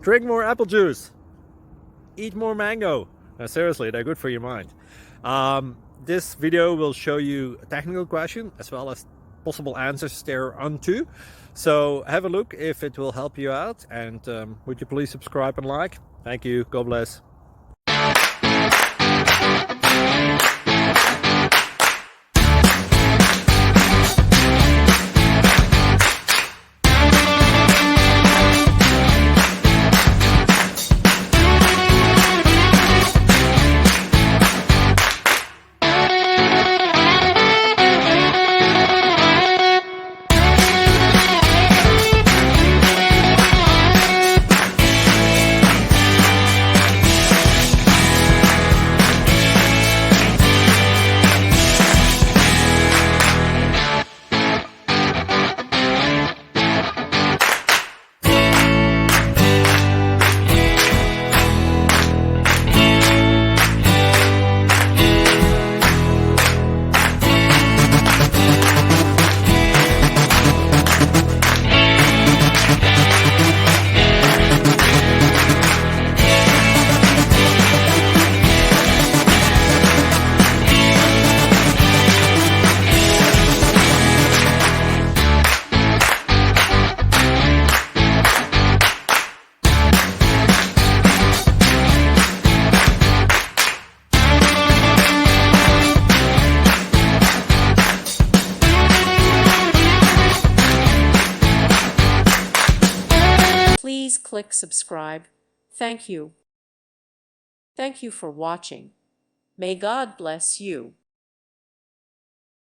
Drink more apple juice. Eat more mango. Seriously, they're good for your mind. This video will show you a technical question as well as possible answers thereunto. So have a look if it will help you out, and would you please subscribe and like? Thank you. God bless. Please click subscribe. Thank you. Thank you for watching. May God bless you.